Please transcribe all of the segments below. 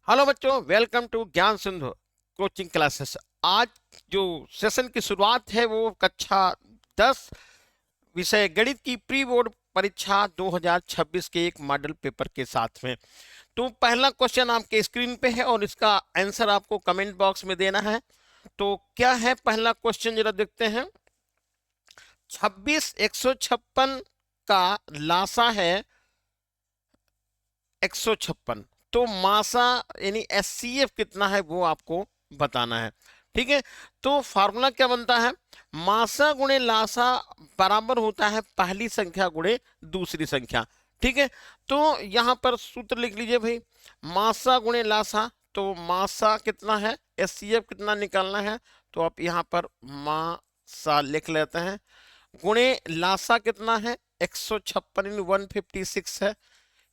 Hello बच्चों, welcome to ज्ञान Sindhu coaching classes. आज जो सेशन की शुरुआत है वो कक्षा 10 विषय गणित की प्री बोर्ड परीक्षा 2026 के एक मॉडल पेपर के साथ में। तो पहला क्वेश्चन आपके स्क्रीन पे है और इसका आंसर आपको कमेंट बॉक्स में देना है। तो क्या है पहला क्वेश्चन, जरा देखते हैं। 26 156 का लासा है 156। तो मासा यानी एचसीएफ कितना है वो आपको बताना है। ठीक है, तो फार्मूला क्या बनता है? मासा गुणे लासा बराबर होता है पहली संख्या गुणे दूसरी संख्या। ठीक है, तो यहां पर सूत्र लिख लीजिए भाई, मासा गुणे लासा। तो मासा कितना है, एचसीएफ कितना निकालना है, तो आप यहां पर मासा लिख लेते हैं। गुणे लासा कितना है, 156 156 है,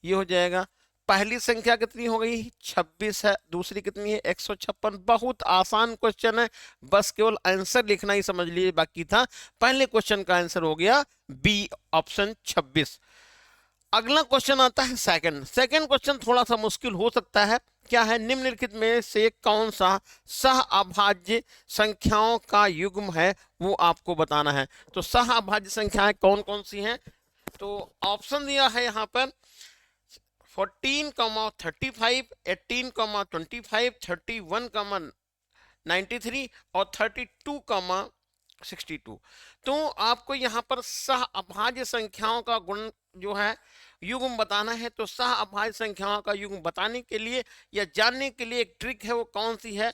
ये हो जाएगा। पहली संख्या कितनी हो गई, 26 है, दूसरी कितनी है, 156। बहुत आसान क्वेश्चन है, बस केवल आंसर लिखना ही समझ लीजिए बाकी था। पहले क्वेश्चन का आंसर हो गया बी ऑप्शन 26। अगला क्वेश्चन आता है सेकंड। सेकंड क्वेश्चन थोड़ा सा मुश्किल हो सकता है। क्या है, निम्नलिखित में से कौन सा सह अभाज्य संख्याओं का युग्म है वो आपको बताना है। तो सह अभाज्य संख्याएं कौन कौन सी हैं? तो ऑप्शन दिया है यहाँ पर 14,35, 18,25, 31,93 और 32,62। तो आपको यहाँ पर सह अभाज्य संख्याओं का गुण जो है युग्म बताना है। तो सह अभाज्य संख्याओं का युग्म बताने के लिए या जानने के लिए एक ट्रिक है, वो कौन सी है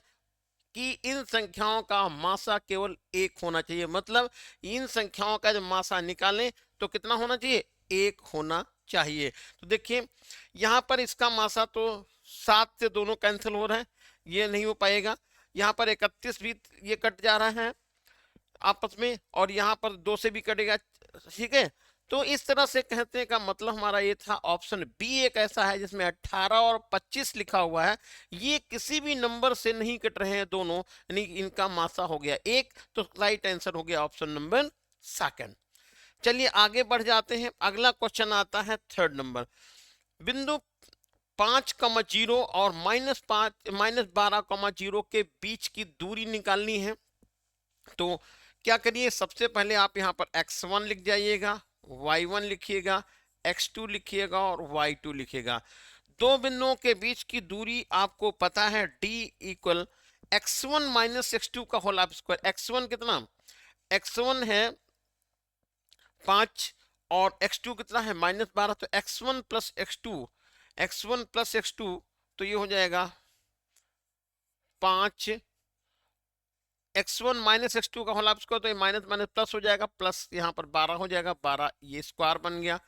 कि इन संख्याओं का मासा केवल एक होना चाहिए। मतलब इन संख्याओं का जब मासा निकालें तो कितना होना चाहिए, एक होना चाहिए। तो देखिए यहां पर इसका मासा तो 7 से दोनों कैंसिल हो रहे हैं, ये नहीं हो पाएगा। यहां पर 31 भी ये कट जा रहा है आपस में, और यहां पर 2 से भी कटेगा। ठीक है, तो इस तरह से कहते का मतलब हमारा ये था ऑप्शन बी एक ऐसा है जिसमें 18 और 25 लिखा हुआ है। ये किसी भी नंबर से नहीं कट रहे हैं दोनों, यानी इनका मासा हो गया एक। तो राइट आंसर हो गया ऑप्शन नंबर सेकंड। चलिए आगे बढ़ जाते हैं। अगला क्वेश्चन आता है थर्ड नंबर। बिंदु 5,0 और -12,0 के बीच की दूरी निकालनी है। तो क्या करिए, सबसे पहले आप यहाँ पर x1 लिख जाइएगा, y1 लिखिएगा, x2 लिखिएगा और y2 लिखिएगा। दो बिंदुओं के बीच की दूरी आपको पता है d equal x1 minus x2 का होल स्क्वायर। x1 कितना, x1 है 5 और x2 कितना है -12। तो x1 plus x2, x1 plus x2, तो ये हो जाएगा 5। x1 माइनस x2 का होल स्क्वायर, तो ये माइनस माइनस प्लस हो जाएगा, प्लस यहाँ पर 12 हो जाएगा, 12 ये स्क्वायर बन गया।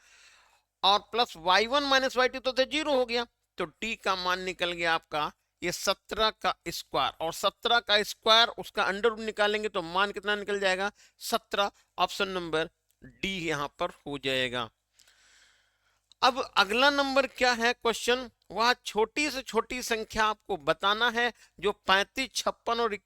और प्लस y1 माइनस y2 तो 0 हो गया। तो d का मान निकल गया आपका ये 17 का स्क्वायर, और 17 का स्क्वायर उसका अंडर रूट निकालेंगे तो मान कितना निकल जाएगा, 17। ऑप्शन नंबर डी यहाँ पर हो जाएगा। अब अगला नंबर क्या है क्वेश्चन, वह छोटी से छोटी संख्या आपको बताना है जो 35, 56 और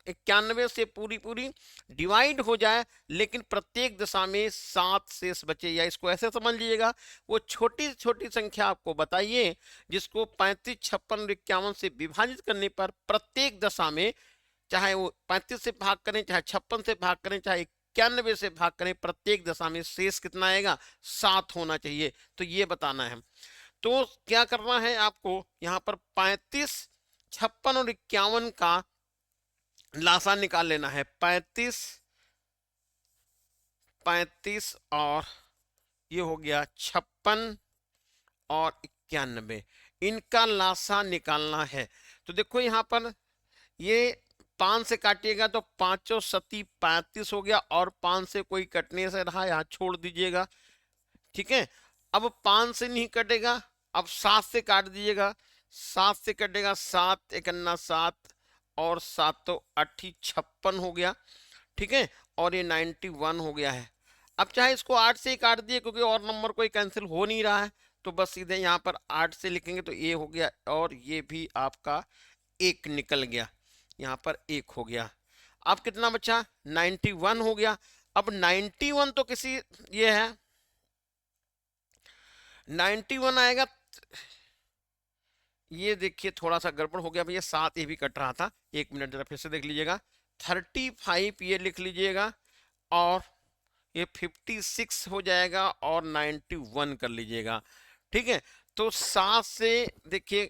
91 से पूरी पूरी डिवाइड हो जाए, लेकिन प्रत्येक दशा में 7 शेष बचे। या इसको ऐसे समझ लीजिएगा, वो छोटी से छोटी संख्या आपको बताइए जिसको 35, 56 और 51 से विभाजित करने पर प्रत्येक दशा में, चाहे वो 35 से भाग करें, चाहे 56 से भाग करें, चाहे 91 से भाग करें, प्रत्येक दशा में शेष कितना आएगा, 7 होना चाहिए। तो ये बताना है। तो क्या करना है आपको, यहाँ पर 35, 56 और 51 का लासा निकाल लेना है। 35, 35 और ये हो गया 56 और 91, इनका लासा निकालना है। तो देखो यहाँ पर ये 5 से काटिएगा तो 5 सती 35 हो गया, और 5 से कोई कटने से रहा, यहाँ छोड़ दीजिएगा। ठीक है, अब 5 से नहीं कटेगा, अब 7 से काट दीजिएगा। 7 से कटेगा, 7 एकन्ना 7 और 7 तो 56 हो गया। ठीक है, और ये 91 हो गया है। अब चाहे इसको 8 से ही काट दिए, क्योंकि और नंबर कोई कैंसिल हो नहीं रहा है, तो बस सीधे यहाँ पर 8 से लिखेंगे तो ये हो गया, और ये भी आपका एक निकल गया, यहाँ पर एक हो गया। अब कितना बचा, 91 हो गया। अब 91 तो किसी ये है, 91 आएगा ये देखिए थोड़ा सा गड़बड़ हो गया भैया, 7 ये भी कट रहा था, 1 मिनट जरा फिर से देख लीजिएगा। 35 ये लिख लीजिएगा, और ये 56 हो जाएगा, और 91 कर लीजिएगा। ठीक है, तो 7 से देखिए,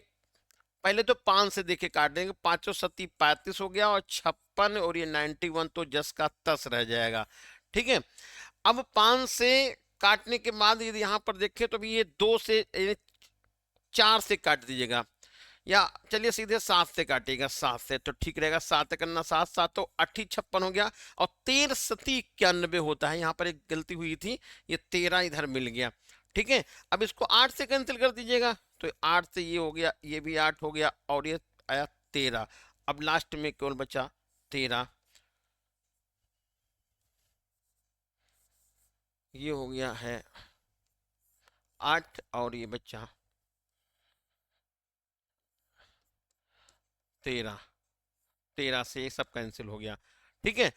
पहले तो 5 से देखिए काट देंगे, 5 सत्ती 35 हो गया, और 56 और ये 91 तो जस का तस रह जाएगा। ठीक है, अब 5 से काटने के बाद यदि यहाँ पर देखें तो भी ये 2 से 4 से काट दीजिएगा, या चलिए सीधे 7 से काटिएगा, 7 से तो ठीक रहेगा। 7 करना, 7 7 तो 8 56 हो गया, और 13 सती 91 होता है, यहाँ पर एक गलती हुई थी, ये 13 इधर मिल गया। ठीक है, अब इसको 8 से कैंसिल कर दीजिएगा, तो 8 से ये हो गया, ये भी 8 हो गया, और ये आया 13। अब लास्ट में केवल बचा 13, ये हो गया है 8, और ये बच्चा 13। 13 से ये सब कैंसिल हो गया। ठीक है,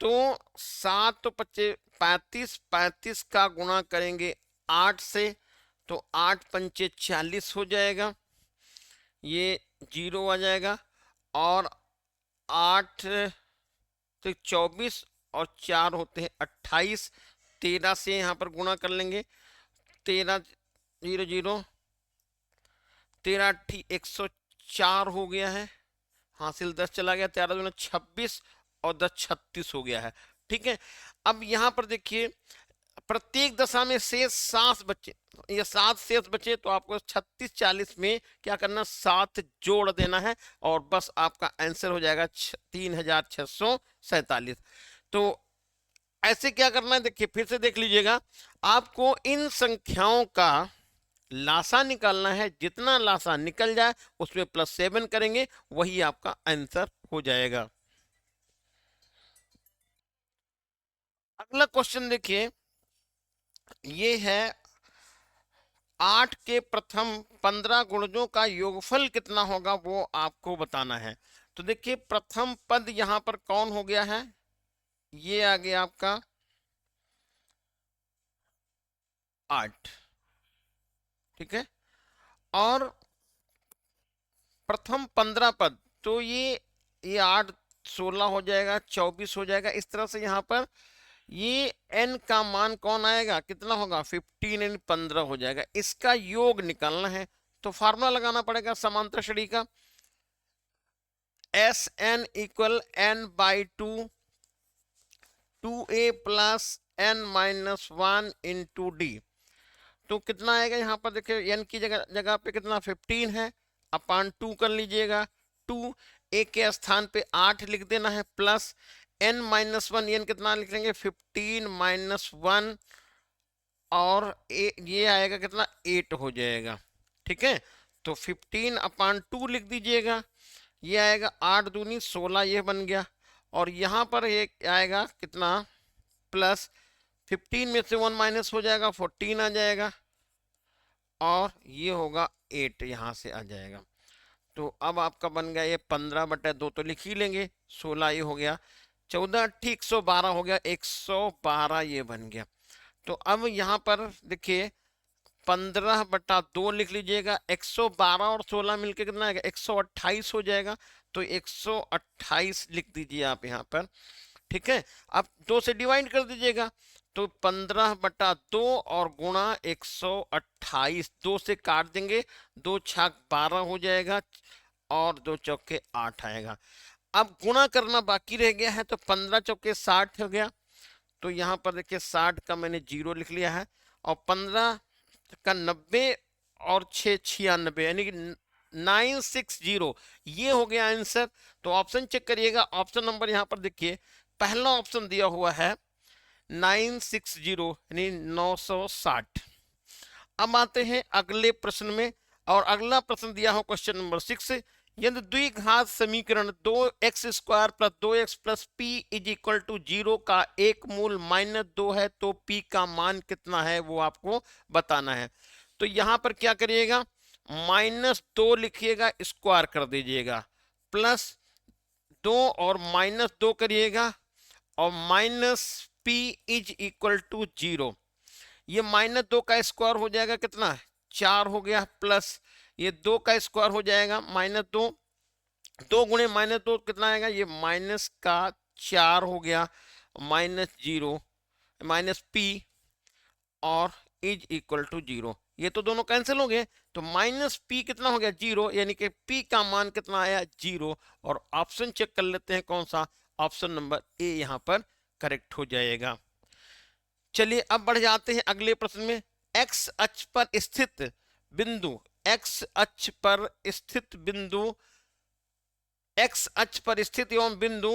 तो 7 तो 35, 35 का गुणा करेंगे 8 से, तो 8 पंचे 40 हो जाएगा, ये 0 आ जाएगा, और 8 तो 24, और 4 होते हैं 28। 13 से यहाँ पर गुणा कर लेंगे, 13 0 0, 13 104 हो गया है, हासिल 10 चला गया, 13 दूना 26, और 10 36 हो गया है। ठीक है, अब यहाँ पर देखिए प्रत्येक दशा में शेष 7 बचे, ये 7 शेष बचे, तो आपको 36 40 में क्या करना, 7 जोड़ देना है, और बस आपका आंसर हो जाएगा 3647। तो ऐसे क्या करना है, देखिए फिर से देख लीजिएगा, आपको इन संख्याओं का लासा निकालना है, जितना लासा निकल जाए उसमें +7 करेंगे, वही आपका आंसर हो जाएगा। अगला क्वेश्चन देखिए, ये है 8 के प्रथम 15 गुणजों का योगफल कितना होगा, वो आपको बताना है। तो देखिए प्रथम पद यहां पर कौन हो गया है, ये आ गया आपका 8। ठीक है, और प्रथम 15 पद, तो ये 8 16 हो जाएगा, 24 हो जाएगा, इस तरह से यहाँ पर ये n का मान कौन आएगा, कितना होगा, 15 n 15 हो जाएगा, इसका योग निकालना है। तो फार्मूला लगाना पड़ेगा समांतर श्रेणी का, s n equal n/2 2a plus n-1 into d. तो कितना आएगा यहाँ पर देखिए, n की जगह जगह पे कितना 15 है, अपान 2 कर लीजिएगा, 2 a के स्थान पे 8 लिख देना है, प्लस n-1, n कितना लिख लेंगे 15 - 1, और ये आएगा कितना 8 हो जाएगा। ठीक है, तो 15/2 लिख दीजिएगा, ये आएगा 8 दूनी 16, ये बन गया, और यहाँ पर ये आएगा कितना प्लस 15 में से 1 माइनस हो जाएगा, 14 आ जाएगा, और ये होगा 8 यहाँ से आ जाएगा। तो अब आपका बन गया ये 15/2 तो लिख ही लेंगे, 16 ये हो गया, 14 ठीक 112 हो गया, 112 ये बन गया। तो अब यहाँ पर देखिए 15/2 लिख लीजिएगा, 112 और 16 मिलके कितना आएगा 128 हो जाएगा, तो 128 लिख दीजिए आप यहाँ पर। ठीक है, अब 2 से डिवाइड कर दीजिएगा, तो 15/2 और गुणा 128, 2 से काट देंगे, 2 छाक 12 हो जाएगा, और 2 चौके 8 आएगा। अब गुणा करना बाकी रह गया है, तो 15 चौके 60 हो गया, तो यहाँ पर देखिए 60 का मैंने 0 लिख लिया है, और 15 का 90, और 6 96, यानी कि 960, ये हो गया आंसर। तो ऑप्शन चेक करिएगा, ऑप्शन नंबर यहाँ पर देखिए, पहला ऑप्शन दिया हुआ है 960, यानी 960। अब आते हैं अगले प्रश्न में, और अगला प्रश्न दिया हो क्वेश्चन नंबर 6, यदि द्विघात समीकरण 2x² + 2x + p = 0 का एक मूल -2 है, तो p का मान कितना है वो आपको बताना है। तो यहां पर क्या करिएगा, -2 लिखिएगा, स्क्वायर कर दीजिएगा, +2 और -2 करिएगा, और -p = 0। ये -2 का स्क्वायर हो जाएगा कितना 4 हो गया, प्लस ये 2 का स्क्वायर हो जाएगा -2, 2 गुणे -2 कितना आएगा, ये माइनस का 4 हो गया, -0 -p और इज इक्वल टू 0। ये तो दोनों कैंसिल हो गए, तो -p कितना हो गया 0, यानी कि p का मान कितना आया 0। और ऑप्शन चेक कर लेते हैं कौन सा, ऑप्शन नंबर ए यहाँ पर करेक्ट हो जाएगा। चलिए अब बढ़ जाते हैं अगले प्रश्न में। एक्स अक्ष पर स्थित बिंदु, एक्स अक्ष पर स्थित बिंदु, एक्स अक्ष पर स्थित एवं बिंदु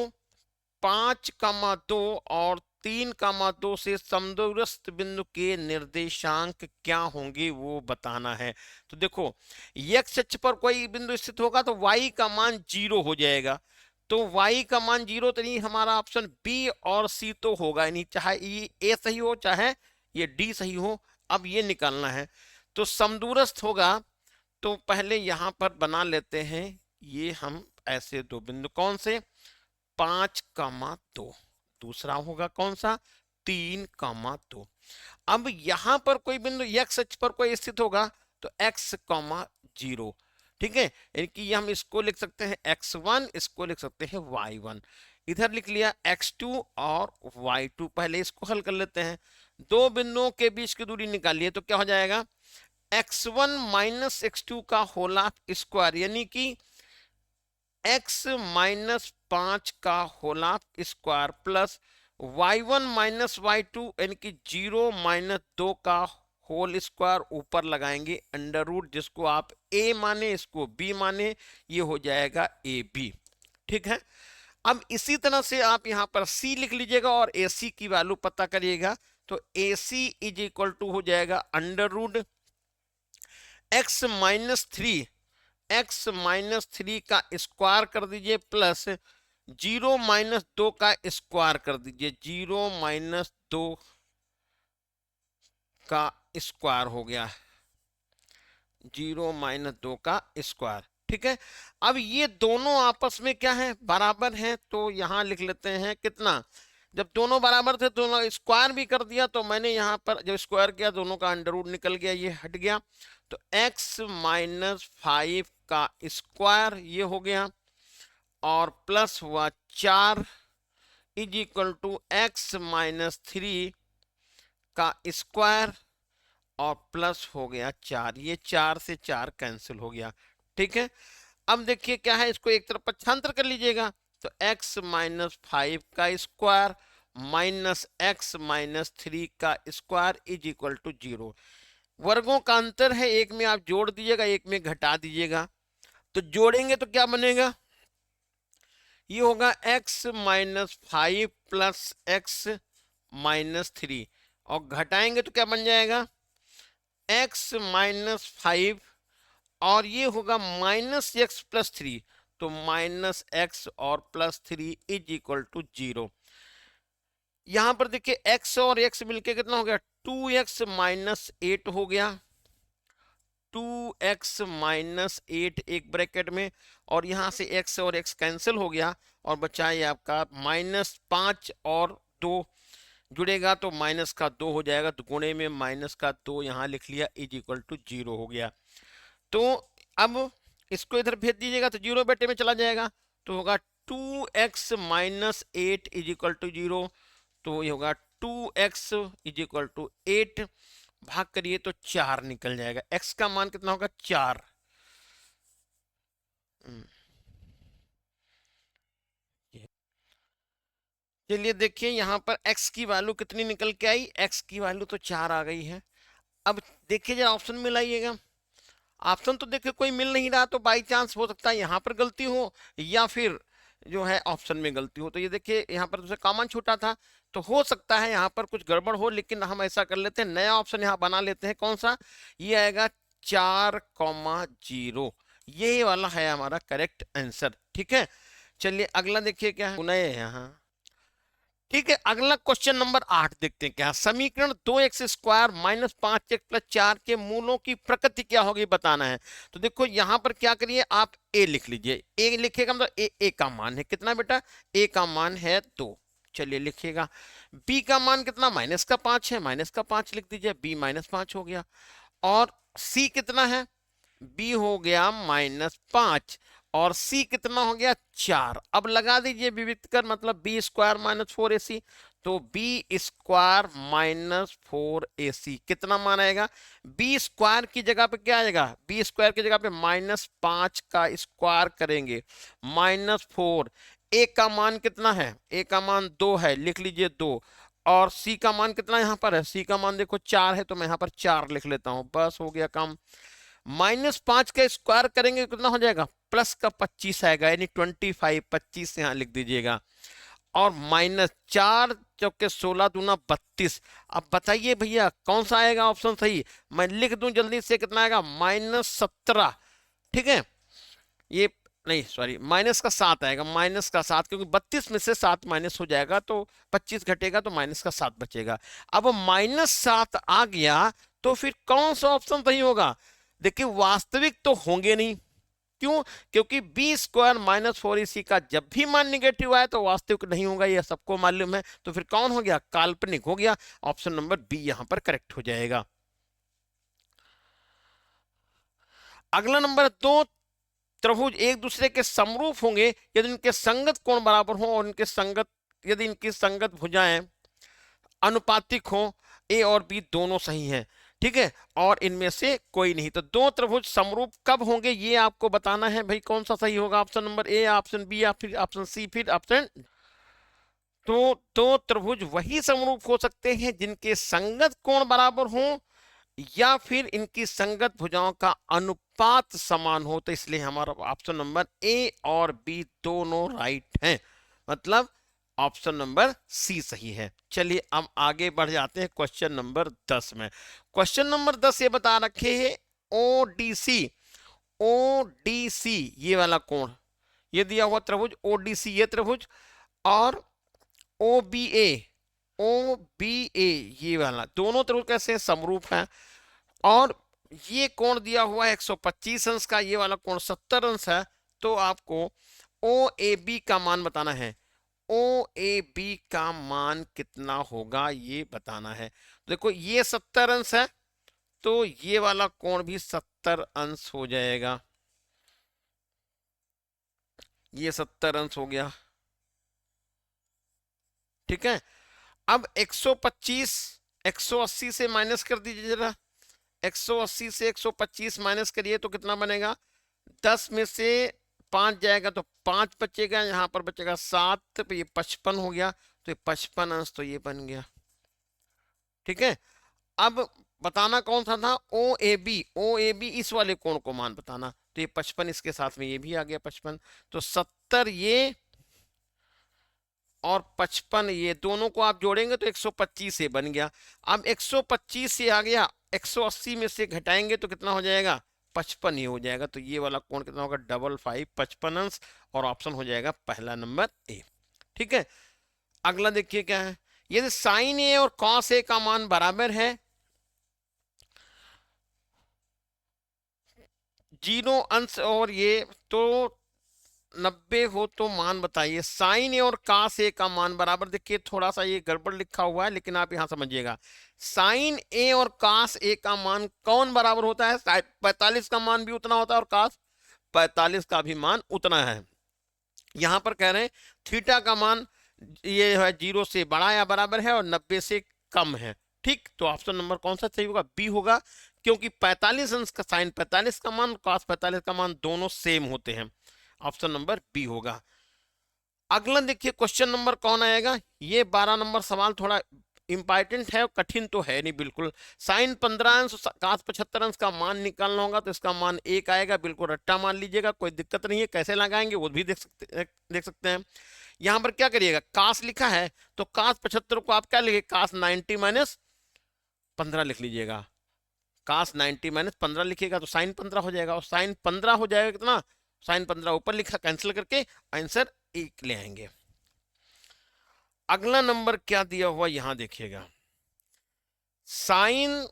5,2 और 3,2 से समदूरस्थ बिंदु के निर्देशांक क्या होंगे वो बताना है। तो देखो एक्स अक्ष पर कोई बिंदु स्थित होगा तो y का मान 0 हो जाएगा, तो y का मान 0 तो नहीं, हमारा ऑप्शन बी और सी तो होगा नहीं, चाहे ये ए सही हो चाहे ये डी सही हो। अब ये निकालना है, तो समदूरस्थ होगा, तो पहले यहां पर बना लेते हैं, ये हम ऐसे दो बिंदु, कौन से 5,2, दूसरा होगा कौन सा 3,2। अब यहां पर कोई बिंदु एक्स अक्ष पर कोई स्थित होगा तो x,0, ठीक है, यानी कि हम इसको लिख सकते हैं x1, इसको लिख सकते हैं y1, इधर लिख लिया x2 और y2। पहले इसको हल कर लेते हैं, दो बिंदुओं के बीच की दूरी निकालिए तो क्या हो जाएगा, x1 माइनस x2 का होल स्क्वायर, यानी कि x माइनस 5 का whole square plus y1 minus y2 यानी कि 0 माइनस 2 का होल स्क्वायर, ऊपर लगाएंगे अंडर रूट, जिसको आप a माने इसको b माने, ये हो जाएगा ab। ठीक है, अब इसी तरह से आप यहां पर c लिख लीजिएगा और ac की वैल्यू पता करिएगा, तो ac इज इक्वल टू हो जाएगा अंडर रूट x माइनस 3 का स्क्वायर कर दीजिए प्लस 0 माइनस 2 का स्क्वायर कर दीजिए, 0 माइनस 2 का स्क्वायर हो गया, 0 माइनस 2 का स्क्वायर। ठीक है, अब ये दोनों आपस में क्या है, बराबर हैं, तो यहां लिख लेते हैं कितना, जब दोनों बराबर थे दोनों स्क्वायर भी कर दिया, तो मैंने यहां पर जब स्क्वायर किया दोनों का अंडर रूट निकल गया, ये हट गया, तो x माइनस 5 का स्क्वायर ये हो गया और प्लस हुआ 4 is equal to x minus 3 का स्क्वायर और प्लस हो गया 4, ये 4 से 4 कैंसिल हो गया। ठीक है, अब देखिए क्या है, इसको एक तरफ पक्षांतर कर लीजिएगा, तो x माइनस 5 का स्क्वायर माइनस x माइनस 3 का स्क्वायर इज इक्वल टू 0। वर्गों का अंतर है, एक में आप जोड़ दीजिएगा एक में घटा दीजिएगा, तो जोड़ेंगे तो क्या बनेगा, ये होगा x minus 5 plus x minus 3 और घटाएंगे तो क्या बन जाएगा x माइनस 5 और ये होगा माइनस एक्स प्लस 3, तो माइनस एक्स और प्लस 3 इज इक्वल टू 0। यहां पर देखिए x और x मिलके कितना हो गया, 2x माइनस 8 हो गया, 2x माइनस 8 एक ब्रैकेट में, और यहां से x और x कैंसिल हो गया और बचा ये आपका -5 और 2 जुड़ेगा तो माइनस का 2 हो जाएगा, तो गुणे में माइनस का 2 यहां लिख लिया इज इक्वल टू 0 हो गया। तो अब इसको इधर भेज दीजिएगा तो 0 बेटे में चला जाएगा, तो होगा 2x minus 8 is equal to 0, तो ये होगा 2x इज इक्वल टू 8, भाग करिए तो 4 निकल जाएगा, x का मान कितना होगा 4। चलिए देखिए यहां पर x की वैल्यू कितनी निकल के आई, x की वैल्यू तो 4 आ गई है। अब देखिए जरा ऑप्शन में लाइएगा, ऑप्शन तो देखिए कोई मिल नहीं रहा, तो बाई चांस हो सकता है यहाँ पर गलती हो या फिर जो है ऑप्शन में गलती हो, तो ये देखिए यहाँ पर दूसरा कॉमन छूटा था, तो हो सकता है यहाँ पर कुछ गड़बड़ हो, लेकिन हम ऐसा कर लेते हैं नया ऑप्शन यहाँ बना लेते हैं, कौन सा, ये आएगा 4,0, ये वाला है हमारा करेक्ट आंसर। ठीक है, चलिए अगला देखिए क्या है नए यहाँ। ठीक है, अगला क्वेश्चन नंबर 8 देखते हैं क्या, समीकरण 2x square minus 5x plus 4 के मूलों की प्रकृति क्या होगी बताना है। तो देखो यहां पर क्या करिए, आप a लिख लीजिए, a लिखेगा मतलब a का मान है कितना बेटा, a का मान है 2, चलिए लिखिएगा, b का मान कितना माइनस का 5 है, माइनस का 5 लिख दीजिए, b माइनस 5 हो गया, और c कितना है बी हो गया -5 और सी कितना हो गया 4। अब लगा दीजिए विविध कर, मतलब बी स्क्वायर -4ac, तो बी स्क्वायर -4ac कितना मान आएगा? बी स्क्वायर की जगह पे क्या आएगा? बी स्क्वायर की जगह पे -5 का स्क्वायर करेंगे, -4। ए का मान कितना है? ए का मान 2 है, लिख लीजिए 2। और सी का मान कितना यहाँ पर है? सी का मान देखो 4 है, तो मैं यहाँ पर 4 लिख लेता हूं, बस हो गया काम। -5 का स्क्वायर करेंगे कितना हो जाएगा? प्लस का 25 आएगा, यानी 25, 25 यहाँ लिख दीजिएगा। और -4 × 16 दूना 32। अब बताइए भैया कौन सा आएगा ऑप्शन सही? मैं लिख दूं जल्दी से, कितना आएगा? -17। ठीक है, ये नहीं सॉरी, -7 आएगा, -7, क्योंकि 32 में से 7 माइनस हो जाएगा तो 25 घटेगा तो -7 बचेगा। अब -7 आ गया तो फिर कौन सा ऑप्शन सही होगा? देखिए वास्तविक तो होंगे नहीं, क्यों? क्योंकि बी स्क्वायर -4ac का जब भी मान निगेटिव आए तो वास्तविक नहीं होगा, यह सबको मालूम है। तो फिर कौन हो गया? काल्पनिक हो गया। ऑप्शन नंबर बी यहां पर करेक्ट हो जाएगा। अगला नंबर, दो त्रिभुज एक दूसरे के समरूप होंगे यदि इनके संगत कोण बराबर हो और यदि इनकी संगत भुजाएं अनुपातिक हो, ए और बी दोनों सही हैं, ठीक है, और इनमें से कोई नहीं। तो दो त्रिभुज समरूप कब होंगे ये आपको बताना है भाई, कौन सा सही होगा? Option number A, option B, या फिर ऑप्शन सी, फिर ऑप्शन। तो दो त्रिभुज वही समरूप हो सकते हैं जिनके संगत कोण बराबर हो या फिर इनकी संगत भुजाओं का अनुपात समान हो। तो इसलिए हमारा ऑप्शन नंबर ए और बी दोनों राइट हैं, मतलब ऑप्शन नंबर सी सही है। चलिए अब आगे बढ़ जाते हैं क्वेश्चन नंबर 10 में। क्वेश्चन नंबर 10 ये बता रखे हैं ओडीसी, ओडीसी ये वाला कोण, ये दिया हुआ त्रिभुज ओडीसी ये त्रिभुज, और ओबीए, ओबीए ये वाला, दोनों त्रिभुज कैसे हैं? समरूप हैं। और ये कोण दिया हुआ है 125 अंश का, ये वाला कोण 70 अंश है। तो आपको ओ ए बी का मान बताना है। ओ ए बी का मान कितना होगा ये बताना है। तो देखो ये 70 अंश है, तो ये वाला कोण भी 70 अंश हो जाएगा, ये 70 अंश हो गया, ठीक है। अब 125 180 से माइनस कर दीजिए जरा, 180 से 125 माइनस करिए तो कितना बनेगा? 10 में से 5 जाएगा तो 5 बचेगा, यहां पर बचेगा 7, तो ये 55 हो गया। तो ये 55 अंश तो ये बन गया, ठीक है। अब बताना कौन सा था? ओ A B, O A B इस वाले कोण को मान बताना। तो ये 55 इसके साथ में ये भी आ गया 55, तो 70 ये और 55 ये दोनों को आप जोड़ेंगे तो 125 ये बन गया। अब 125 से आ गया, 180 में से घटाएंगे तो कितना हो जाएगा? 55 ही हो जाएगा। तो ये वाला कोण कितना होगा? 55, 55 अंश, और ऑप्शन हो जाएगा पहला नंबर ए, ठीक है। अगला देखिए क्या है, यदि साइन ए और कॉस ए का मान बराबर है, 0 अंश और ये, तो 90 हो तो मान बताइए। साइन ए और कास ए का मान बराबर, देखिए थोड़ा सा ये गड़बड़ लिखा हुआ है लेकिन आप यहां समझिएगा। साइन ए और कास ए का मान कौन बराबर होता है? 45 का मान भी उतना होता है और कास 45 का भी मान उतना है। यहां पर कह रहे हैं थीटा का मान ये है 0 से बड़ा या बराबर है और 90 से कम है, ठीक। तो ऑप्शन नंबर कौन सा सही होगा? बी होगा, क्योंकि 45 अंश का साइन 45 का मान, कॉस 45 का मान दोनों सेम होते हैं। ऑप्शन नंबर बी होगा। अगला देखिए क्वेश्चन नंबर कौन आएगा? ये 12 नंबर सवाल थोड़ा इंपॉर्टेंट है, कठिन तो है नहीं बिल्कुल। साइन 15 अंश कास 75 अंश का मान निकालना होगा, तो इसका मान 1 आएगा, बिल्कुल रट्टा मान लीजिएगा, कोई दिक्कत नहीं है। कैसे लगाएंगे वो भी देख सकते हैं। यहां पर क्या करिएगा, कास लिखा है तो कास 75 को आप क्या लिखे? कास 90 माइनस 15 लिख लीजिएगा। कास 90 माइनस 15 लिखिएगा तो साइन 15 हो जाएगा, और साइन 15 हो जाएगा कितना? साइन 15 ऊपर लिखा, कैंसिल करके आंसर 1 ले आएंगे। अगला नंबर क्या दिया हुआ यहां देखिएगा, sign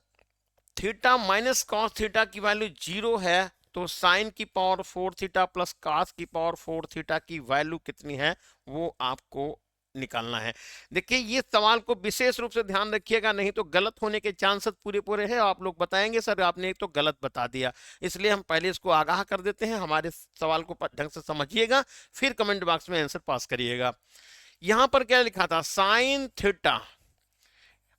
theta minus cos theta की वैल्यू 0 है, तो साइन की पावर 4 थीटा प्लस कॉस की पावर 4 थीटा की वैल्यू कितनी है वो आपको निकालना है। देखिए ये सवाल को विशेष रूप से ध्यान रखिएगा, नहीं तो गलत होने के चांसेस पूरे पूरे हैं। आप लोग बताएंगे सर आपने एक तो गलत बता दिया, इसलिए हम पहले इसको आगाह कर देते हैं। हमारे सवाल को ढंग से समझिएगा, फिर कमेंट बॉक्स में आंसर पास करिएगा। यहां पर क्या लिखा था, sine theta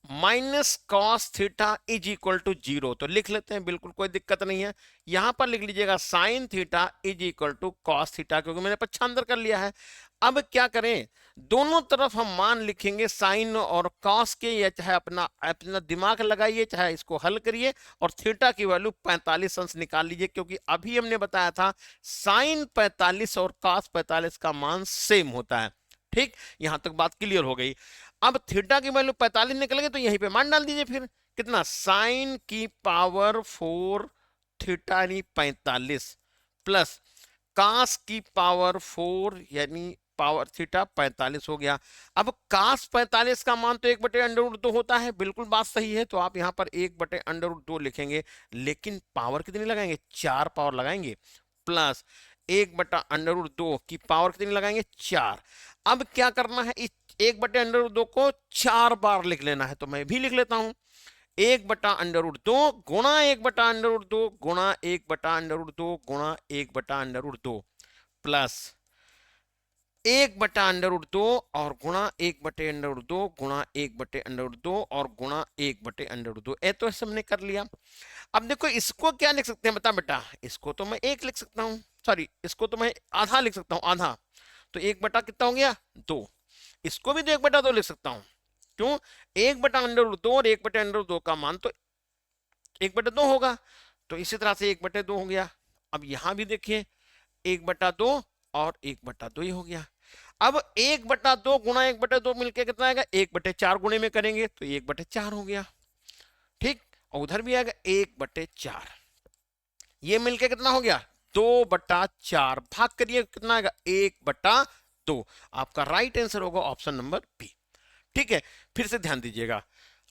minus cos theta is equal to 0, तो लिख लेते हैं, बिल्कुल कोई दिक्कत नहीं है। यहां पर लिख लीजिएगा sine theta is equal to cos theta, क्योंकि मैंने पक्षांतर कर लिया है। अब क्या करें, दोनों तरफ हम मान लिखेंगे साइन और कॉस के, या चाहे अपना अपना दिमाग लगाइए, चाहे इसको हल करिए और थीटा की वैल्यू 45 अंश निकाल लीजिए, क्योंकि अभी हमने बताया था साइन 45 और कॉस 45 का मान सेम होता है। ठीक, यहां तक बात क्लियर हो गई। अब थीटा की वैल्यू 45 निकल गई, तो यहीं पे मान डाल दीजिए। फिर कितना, साइन की पावर 4 थीटा यानी 45 प्लस कास की पावर 4 यानी पावर थीटा 45 हो गया। अब कास 45 का मान तो 1/√2 होता है, बिल्कुल बात सही है, तो आप यहां पर 1/√2 लिखेंगे, लेकिन पावर कितनी लगाएंगे, 4 पावर लगाएंगे, प्लस 1/√2 की पावर कितनी लगाएंगे, 4। अब क्या करना है, इस 1/√2 को 4 बार लिख लेना है, तो मैं भी लिख लेता हूं, 1/√2 गुणा 1/√2 गुणा 1/√2 गुणा 1/√2 प्लस 1/√2 और गुणा 1/√2 गुणा 1/√2 और गुणा 1/√2। तो ऐसे हमने कर लिया। अब देखो इसको क्या लिख सकते हैं, बता बेटा, इसको तो मैं 1 लिख सकता हूँ, सॉरी इसको तो मैं आधा लिख सकता हूँ, आधा, तो 1 कितना हो गया, 2। इसको भी तो 1/2 लिख सकता हूँ, क्यों, 1/√2 और 1/√2 का मान तो 1/2 होगा, तो इसी तरह से 1/2 हो गया। अब यहां भी देखिए 1/2 और 1/2 ही हो गया। अब 1/2 गुणा 1/2 मिलके कितना आएगा, 1/4 गुणे में करेंगे तो 1/4 हो गया। ठीक, और उधर भी आएगा 1/4, ये मिलके कितना हो गया, 2/4, भाग करिए कितना आएगा, 1/2। आपका राइट आंसर होगा ऑप्शन नंबर बी। ठीक है, फिर से ध्यान दीजिएगा,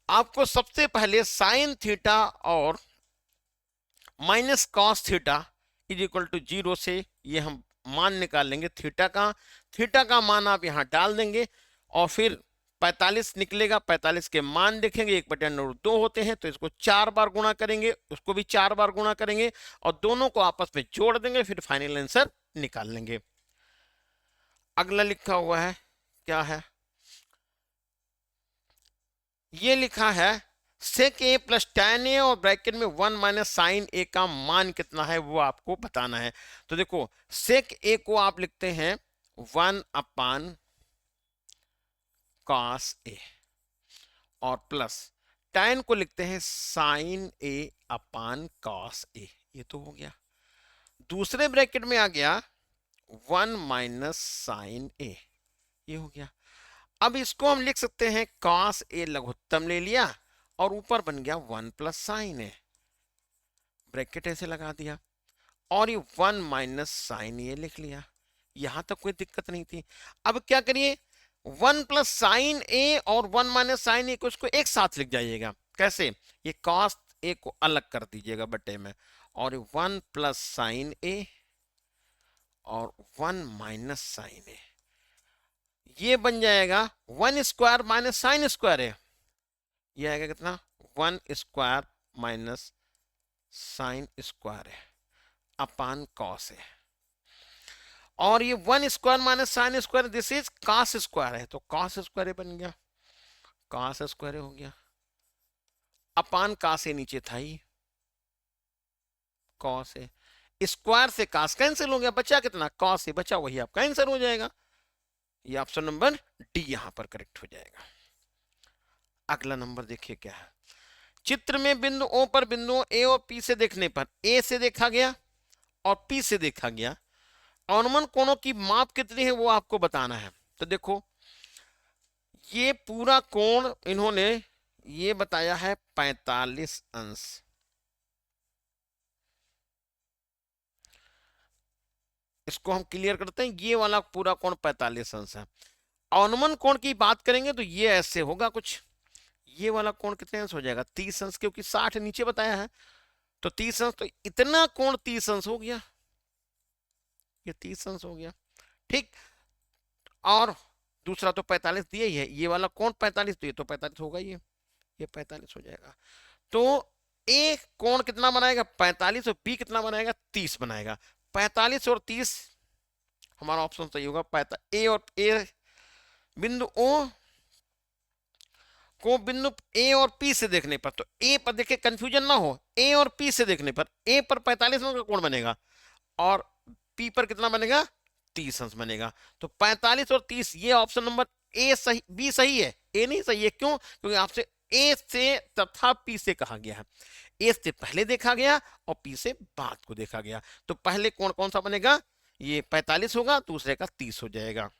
आपको सबसे पहले साइन थीटा और minus cos theta is equal to 0 से ये हम मान निकाल लेंगे थीटा का मान आप यहां डाल देंगे, और फिर 45 निकलेगा, 45 के मान देखेंगे 1/2 होते हैं, तो इसको 4 बार गुणा करेंगे, उसको भी 4 बार गुणा करेंगे, और दोनों को आपस में जोड़ देंगे, फिर फाइनल आंसर निकाल लेंगे। अगला लिखा हुआ है, क्या है, ये लिखा है सेक ए प्लस tan ए और ब्रैकेट में 1 माइनस साइन ए का मान कितना है, वो आपको बताना है। तो देखो सेक ए को आप लिखते हैं 1/cos ए, और प्लस tan को लिखते हैं साइन ए अपान cos ए, ये तो हो गया। दूसरे ब्रैकेट में आ गया 1 माइनस साइन ए, ये हो गया। अब इसको हम लिख सकते हैं cos ए लघुत्तम ले लिया, और ऊपर बन गया 1 प्लस साइन ए, ब्रैकेट ऐसे लगा दिया, और ये 1 माइनस साइन ए लिख लिया, यहां तक कोई दिक्कत नहीं थी। अब क्या करिए, 1 प्लस साइन ए और 1 माइनस साइन ए को इसको एक साथ लिख जाइएगा, कैसे, ये cos ए को अलग कर दीजिएगा बटे में, और 1 प्लस साइन ए और 1 माइनस साइन ए, ये बन जाएगा 1 स्क्वायर माइनस साइन स्क्वायर है, ये आएगा कितना, 1 स्क्वायर माइनस साइन स्क्वायर है अपान कॉस है, और ये 1 square minus sine square this is cos square है, तो कॉस स्क्वायर बन गया, कॉस स्क्वायर हो गया, अपान कॉस है नीचे था ही कॉस है, स्क्वायर से कॉस कैंसिल हो गया, बचा कितना, कॉस से बचा, वही आपका आंसर हो जाएगा। ये ऑप्शन नंबर डी यहां पर करेक्ट हो जाएगा। अगला नंबर देखिए क्या है, चित्र में बिंदु ओ पर बिंदुओं ए और पी से देखने पर, ए से देखा गया और पी से देखा गया, अनुमान कोणों की माप कितनी है वो आपको बताना है। तो देखो ये पूरा कोण इन्होंने ये बताया है 45 अंश, इसको हम क्लियर करते हैं, ये वाला पूरा कोण 45 अंश है। अनुमान कोण की बात करेंगे तो ये ऐसे होगा कुछ, ये वाला कोण कितने अंश हो जाएगा, 30 अंश, क्योंकि 60 नीचे बताया है, तो 30 अंश, तो इतना कोण 30 अंश हो गया, ये 30 अंश हो गया। ठीक, और दूसरा तो 45 दिया ही है, ये वाला कौन 45, तो ये तो 45 होगा, ये 45 हो जाएगा। तो ए कोण कितना बनाएगा 45 और बी कितना बनाएगा 30 बनाएगा। 45 और 30 हमारा ऑप्शन सही होगा। ए और ए बिंदु ओ को बिंदु ए और पी से देखने पर, तो ए पर देखिए कंफ्यूजन ना हो, ए और पी से देखने पर ए पर 45 अंश का कोण बनेगा और पी पर कितना बनेगा 30 अंश बनेगा। तो 45 और 30 ये ऑप्शन नंबर ए सही, बी सही है, ए नहीं सही है। क्यों? क्योंकि आपसे ए से तथा पी से कहा गया है, ए से पहले देखा गया और पी से बाद को देखा गया। तो पहले कोण कौन सा बनेगा, ये 45 होगा, दूसरे का 30 हो जाएगा।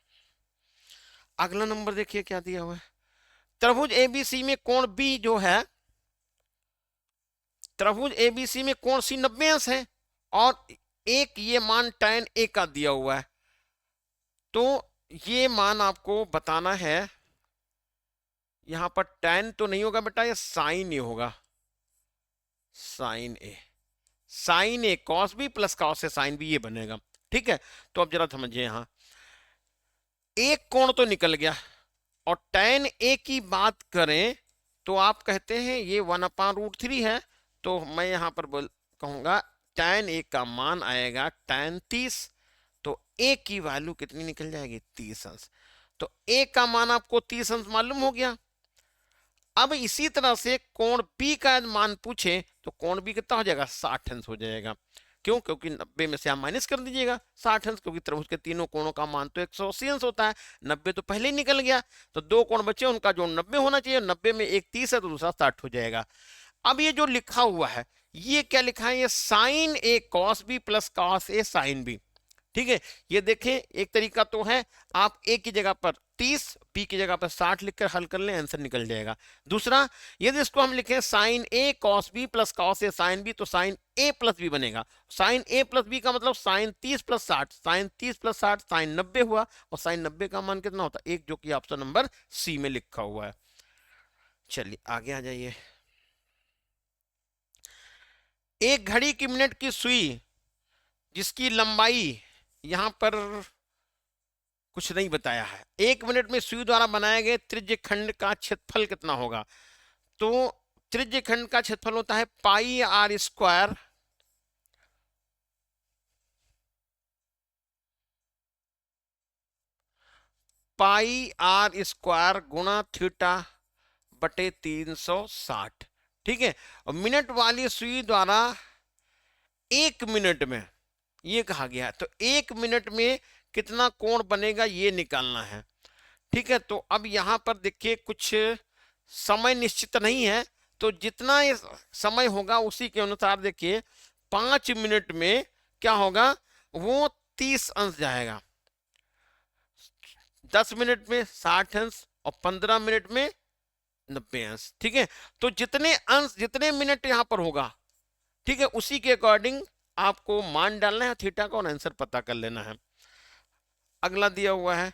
अगला नंबर देखिए क्या दिया हुआ है। त्रिभुज एबीसी में कोण बी जो है, त्रिभुज एबीसी में कोण सी 90 अंश है और एक ये मान tan ए का दिया हुआ है। तो ये मान आपको बताना है, यहां पर tan तो नहीं होगा बेटा, ये साइन ए होगा, sign A, sign A cos B plus cos A sine B, ये बनेगा। ठीक है, तो अब जरा समझिए, यहां एक कोण तो निकल गया और tan ए की बात करें तो आप कहते हैं ये 1/√3 है, तो मैं यहां पर कहूंगा tan ए का मान आएगा tan 30, तो ए की वैल्यू कितनी निकल जाएगी 30 अंश। तो ए का मान आपको 30 अंश मालूम हो गया। अब इसी तरह से कोण बी का मान पूछे तो कोण बी कितना हो जाएगा 60 अंश हो जाएगा। क्यों? क्योंकि 90 में से आप माइनस कर दीजिएगा 60 अंश, क्योंकि त्रिभुज के तीनों कोणों का मान तो 180 अंश होता है, 90 तो पहले ही निकल गया, तो दो कोण बचे उनका जो 90 होना चाहिए, 90 में एक 30 है तो दूसरा 60 हो जाएगा। अब ये जो लिखा हुआ है ये क्या लिखा है, ये sign A cos B plus cos A sine B. ठीक है, ये देखें एक तरीका तो है, आप ए की जगह पर 30 बी की जगह पर 60 लिखकर हल कर लें, आंसर निकल जाएगा। दूसरा, यदि इसको हम लिखें sine A cos B plus cos A sine B, तो साइन ए प्लस बी बनेगा। साइन ए प्लस बी का मतलब sine 30 plus 60, sine 30 plus 60 sine 90 हुआ, और साइन 90 का मान कितना होता है 1, जो कि ऑप्शन नंबर सी में लिखा हुआ है। चलिए आगे आ जाइए। एक घड़ी की मिनट की सुई जिसकी लंबाई यहां पर कुछ नहीं बताया है, 1 मिनट में सुई द्वारा बनाए गए त्रिज्य खंड का क्षेत्रफल कितना होगा। तो त्रिज्य खंड का क्षेत्रफल होता है पाई आर स्क्वायर गुणा थीटा बटे 360। ठीक है, और मिनट वाली सुई द्वारा 1 मिनट में ये कहा गया है, तो 1 मिनट में कितना कोण बनेगा ये निकालना है। ठीक है, तो अब यहां पर देखिए कुछ समय निश्चित नहीं है, तो जितना समय होगा उसी के अनुसार देखिए 5 मिनट में क्या होगा, वो 30 अंश जाएगा, 10 मिनट में 60 अंश और 15 मिनट में 90 अंश। ठीक है, तो जितने अंश जितने मिनट यहां पर होगा, ठीक है, उसी के अकॉर्डिंग आपको मान डालना है थीटा का और आंसर पता कर लेना है। अगला दिया हुआ है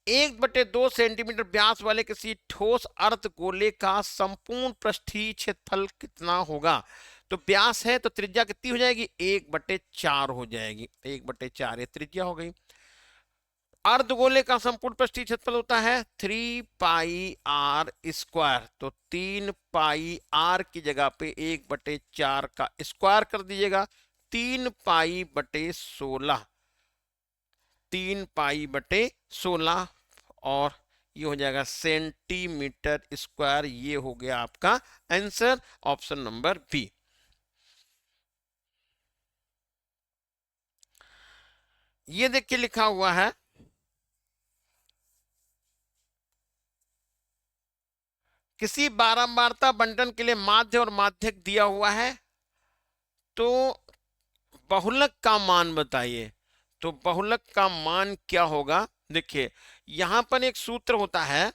1/2 सेंटीमीटर व्यास वाले किसी ठोस अर्ध गोले का संपूर्ण पृष्ठीय क्षेत्रफल कितना होगा। तो व्यास है तो त्रिज्या कितनी हो जाएगी 1/4 हो जाएगी, 1/4 ये त्रिज्या हो गई। अर्धगोले का संपूर्ण पृष्ठीय क्षेत्रफल होता है 3 पाई आर स्क्वायर, तो 3 पाई आर की जगह पे 1/4 का स्क्वायर कर दीजिएगा, 3 पाई बटे 16, 3 पाई बटे 16, और ये हो जाएगा सेंटीमीटर स्क्वायर। ये हो गया आपका आंसर, ऑप्शन नंबर बी। ये देखिए लिखा हुआ है किसी बारंबारता बंटन के लिए माध्य और माध्यक दिया हुआ है, तो बहुलक का मान बताइए। तो बहुलक का मान क्या होगा, देखिए यहां पर एक सूत्र होता है,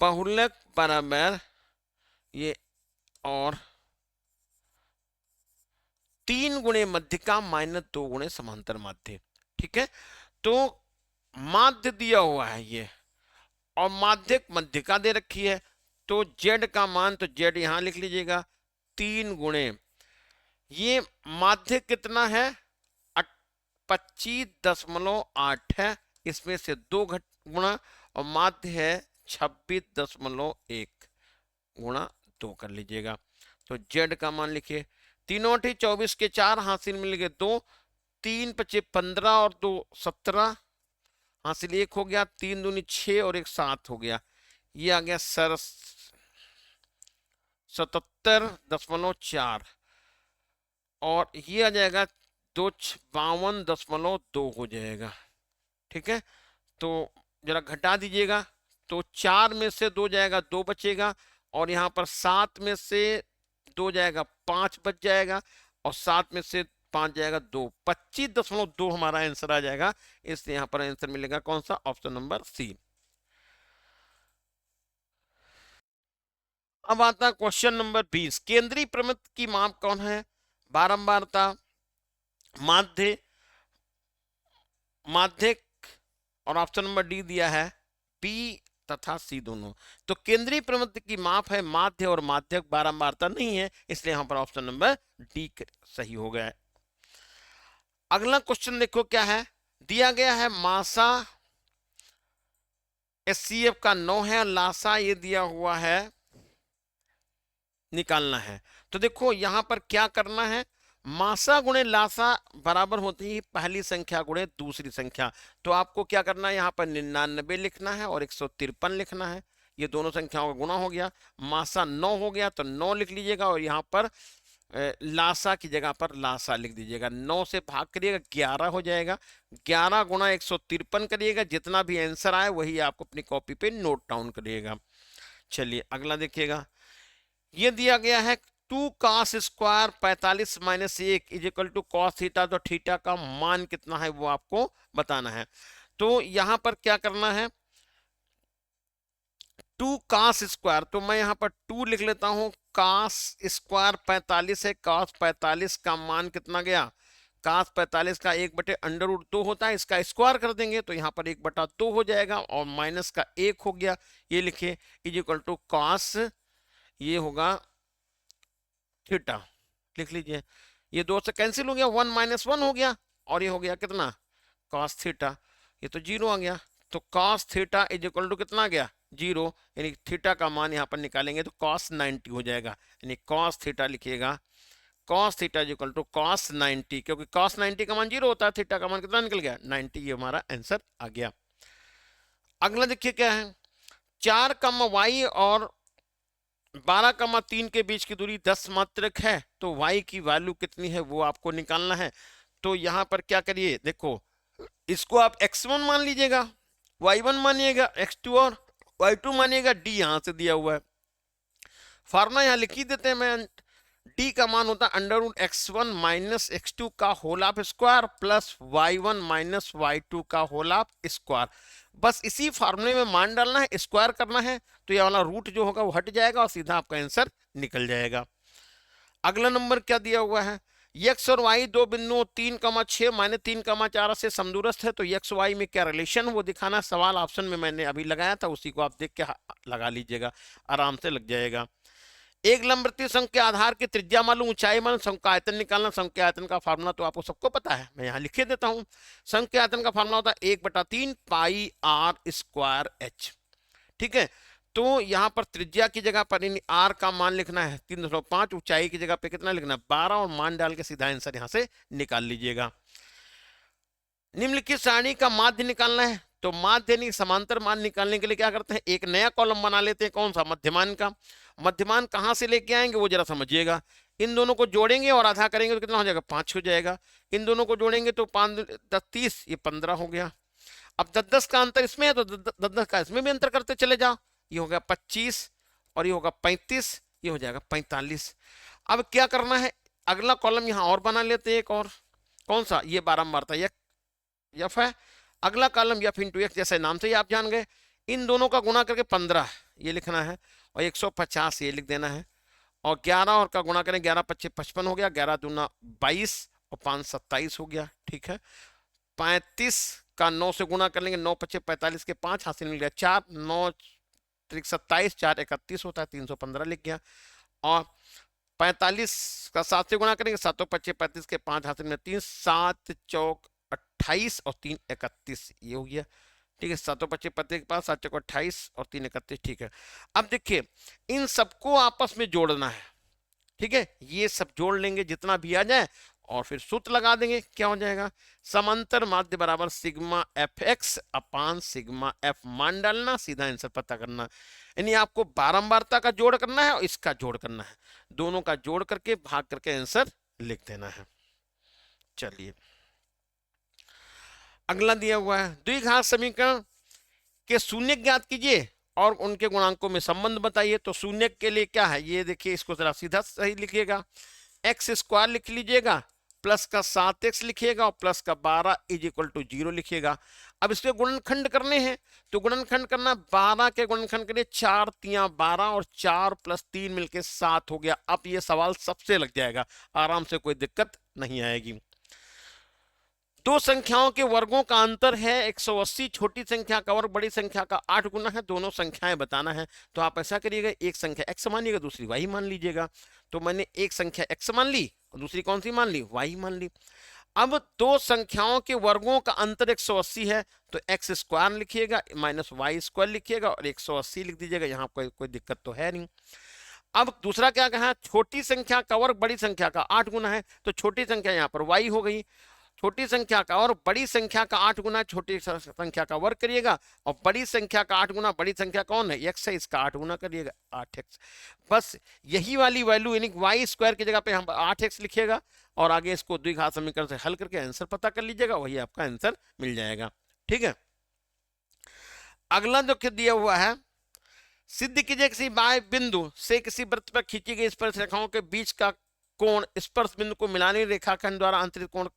बहुलक बराबर ये और 3 गुणे मध्य का माइनस 2 गुणे समांतर माध्य। ठीक है, तो माध्य दिया हुआ है ये और माध्यक मध्य का दे रखी है, तो z का मान, तो z यहां लिख लीजिएगा 3 गुणे, ये माध्यक कितना है 25.8 है, इसमें से 2 गुणा, और माध्य है 26.1 गुणा 2 कर लीजिएगा। तो जेड का मान लिखिए, 3 24 के 4 हासिल मिल गए 2, 3 पचे 15 और 2 17 हासिल 1 हो गया, 3 दूनी 6 और 1 7 हो गया, ये आ गया सर 77.4 और ये आ जाएगा 252.2 हो जाएगा। ठीक है, तो जरा घटा दीजिएगा, तो 4 में से 2 जाएगा 2 बचेगा, और यहाँ पर 7 में से 2 जाएगा 5 बच जाएगा, और 7 में से 5 जाएगा 2, 25.2 हमारा आंसर आ जाएगा। इसलिए यहाँ पर आंसर मिलेगा कौन सा, ऑप्शन नंबर सी। अब आता है क्वेश्चन नंबर 20, केंद्रीय प्रमित की माप कौन है, बारंबारता, माध्य, माध्यक, और ऑप्शन नंबर डी दिया है बी तथा सी दोनों। तो केंद्रीय प्रमित की माप है माध्य और माध्यक, बारंबारता नहीं है, इसलिए यहां पर ऑप्शन नंबर डी सही हो गया है। अगला क्वेश्चन देखो क्या है, दिया गया है मासा एचसीएफ का 9 है, लासा ये दिया हुआ है, निकालना है। तो देखो यहां पर क्या करना है, मासा गुणे लासा बराबर होती है पहली संख्या गुणे दूसरी संख्या। तो आपको क्या करना है, यहाँ पर 99 लिखना है और 153 लिखना है, ये दोनों संख्याओं का गुणा हो गया। मासा 9 हो गया तो 9 लिख लीजिएगा, और यहाँ पर लासा की जगह पर लासा लिख दीजिएगा। 9 से भाग करिएगा 11 हो जाएगा, 11 गुणा 153 करिएगा, जितना भी आंसर आए वही आपको अपनी कॉपी पे नोट डाउन करिएगा। चलिए अगला देखिएगा, ये दिया गया है 2 cos square 45 minus 1 is equal to cos theta. तो थीटा का मान कितना है वो आपको बताना है। तो यहां पर क्या करना है, 2 cos स्क्वायर, तो मैं यहां पर 2 लिख लेता हूं, cos स्क्वायर 45 है, cos 45 का मान कितना गया, cos 45 का 1/√2 होता है, इसका स्क्वायर कर देंगे तो यहाँ पर 1/2 हो जाएगा, और माइनस का 1 हो गया, ये लिखे इज इक्वल टू cos, ये होगा थीटा, लिख लीजिए। ये 2 से कैंसिल हो गया, 1 - 1 हो गया, और ये हो गया कितना, cos थीटा, ये तो 0 आ गया। तो cos theta is equal to कितना आ गया, 0, यानी थीटा का मान यहाँ पर निकालेंगे तो cos 90 हो जाएगा, यानी cos थीटा लिखिएगा, cos theta is equal to cos 90, क्योंकि cos 90 का मान 0 होता है, थीटा का मान कितना निकल गया 90, ये हमारा आंसर आ गया। अगला देखिए क्या है, 4, y और 12, 3 के बीच की दूरी 10 मात्रक है, तो y की वैल्यू कितनी है वो आपको निकालना है। तो यहां पर क्या करिए, देखो इसको आप x1 मान लीजिएगा, y1 मानिएगा, x2 और y2 मानिएगा, d यहां से दिया हुआ है, फार्मूला यहां लिख ही देते हैं। मैं d का मान होता है √x1 माइनस x2 का whole of square plus y1 minus y2 का होल ऑफ स्क्वायर। बस इसी फार्मूले में मान डालना है, स्क्वायर करना है, तो ये वाला रूट जो होगा वो हट जाएगा और सीधा आपका आंसर निकल जाएगा। अगला नंबर क्या दिया हुआ है, x और y दो बिंदुओं 3,6 माइनस 3,4 से समदूरस्थ है, तो x y में क्या रिलेशन वो दिखाना। सवाल ऑप्शन में मैंने अभी लगाया था, उसी को आप देख के लगा लीजिएगा, आराम से लग जाएगा। एक लंबवृत्तीय शंकु के आधार की त्रिज्या मालूम, ऊंचाई मालूम, शंकु का आयतन निकालना। शंकु के आयतन का फार्मूला तो आपको सबको पता है, मैं यहाँ लिखे देता हूँ। शंकु के आयतन का फार्मूला होता है 1/3 पाई r स्क्वायर h। ठीक है, तो यहाँ पर त्रिज्या की जगह पर r का मान लिखना है 3.5, ऊंचाई की जगह पे कितना लिखना है 12, और मान डाल के सीधा आंसर यहाँ से निकाल लीजिएगा। निम्नलिखित सारणी का माध्य निकालना है, तो माध्य यानी समांतर मान निकालने के लिए क्या करते हैं, एक नया कॉलम बना लेते हैं, कौन सा, मध्यमान का। मध्यमान कहां से लेके आएंगे वो जरा समझिएगा। इन दोनों को जोड़ेंगे और आधा करेंगे तो कितना हो जाएगा, 5 हो जाएगा। इन दोनों को जोड़ेंगे तो 5 10 30, ये 15 हो गया। अब 10 का अंतर इसमें है तो 10 का इसमें भी अंतर करते चले जाओ, ये हो गया 25 और ये होगा 35, ये हो जाएगा 45। अब क्या करना है, अगला कॉलम यहाँ और बना लेते हैं एक और, कौन सा, ये बारंबारता यफ है। अगला कॉलम यफ इंटू एक्स, जैसे नाम से ही आप जान गए। इन दोनों का गुणा करके 15 ये लिखना है, और 150 ये लिख देना है, और 11 और का गुणा करें, 11 × 5 = 55 हो गया, 11 दूना 22 और 5 27 हो गया। ठीक है, 35 का 9 से गुणा कर लेंगे, 9 × 5 = 45 के 5 हासिल मिल गया 4, 9 × 27, 4 × 31 होता है, 315 लिख गया। और 45 का 7 से गुणा करेंगे, 7 × 5 = 35 के 5 हासिल में 3, 7 × 4 = 28 और 3 31, ये हो गया। ठीक है, 7 25 पत्ते के पास, 7 28 और 3 31। ठीक है, अब देखिए इन सबको आपस में जोड़ना है। ठीक है, ये सब जोड़ लेंगे जितना भी आ जाए और फिर सूत्र लगा देंगे। क्या हो जाएगा, समांतर माध्य बराबर सिग्मा एफ एक्स अपान सिग्मा एफ, मान डालना, सीधा आंसर पता करना। यानी आपको बारंबारता का जोड़ करना है और इसका जोड़ करना है, दोनों का जोड़ करके भाग करके आंसर लिख देना है। चलिए अगला दिया हुआ है, द्विघात समीकरण के शून्य ज्ञात कीजिए और उनके गुणांकों में संबंध बताइए। तो शून्य के लिए क्या है, ये देखिए, इसको जरा सीधा सही लिखिएगा, एक्स स्क्वायर लिख लीजिएगा, प्लस का 7x लिखिएगा और प्लस का 12 इज इक्वल टू 0 लिखिएगा। अब इसके गुणनखंड करने हैं, तो गुणनखंड करना, 12 के गुणनखंड करिए, 4 तिया 12 और 4 + 3 मिलके 7 हो गया। अब ये सवाल सबसे लग जाएगा आराम से, कोई दिक्कत नहीं आएगी। दो संख्याओं के वर्गों का अंतर है 180, छोटी संख्या का वर्ग बड़ी संख्या का 8 गुना है, दोनों संख्याएं बताना है। तो आप ऐसा करिएगा, एक संख्या x मानिएगा, दूसरी y मान लीजिएगा। तो मैंने एक संख्या x मान ली और दूसरी कौन सी मान ली, y मान ली। अब दो संख्याओं के वर्गों का अंतर 180 है, तो x स्क्वायर लिखिएगा माइनस y स्क्वायर लिखिएगा और 180 लिख दीजिएगा, यहाँ कोई दिक्कत तो है नहीं। अब दूसरा क्या कहा, छोटी संख्या का वर्ग बड़ी संख्या का 8 गुना है, तो छोटी संख्या यहाँ पर y हो गई, छोटी संख्या का और बड़ी संख्या का 8 गुना छोटी संख्या का वर्ग करिएगा, और बड़ी संख्या का 8 गुना बड़ी संख्या कौन है, x है, इसका 8 गुना करिएगा, 8x। बस यही वाली वैल्यू यानी y स्क्वायर की जगह पे हम 8x लिखिएगा और आगे इसको द्विघात समीकरण से हल करके आंसर पता कर लीजिएगा, वही आपका आंसर मिल जाएगा। ठीक है, अगला जो दिया हुआ है, सिद्ध कीजिए किसी बाह्य बिंदु से किसी वृत्त पर खींची गई स्पर्श रेखाओं के बीच का कोण स्पर्श बिंदु को मिलाने रेखाखंड द्वारा अंतरित कोण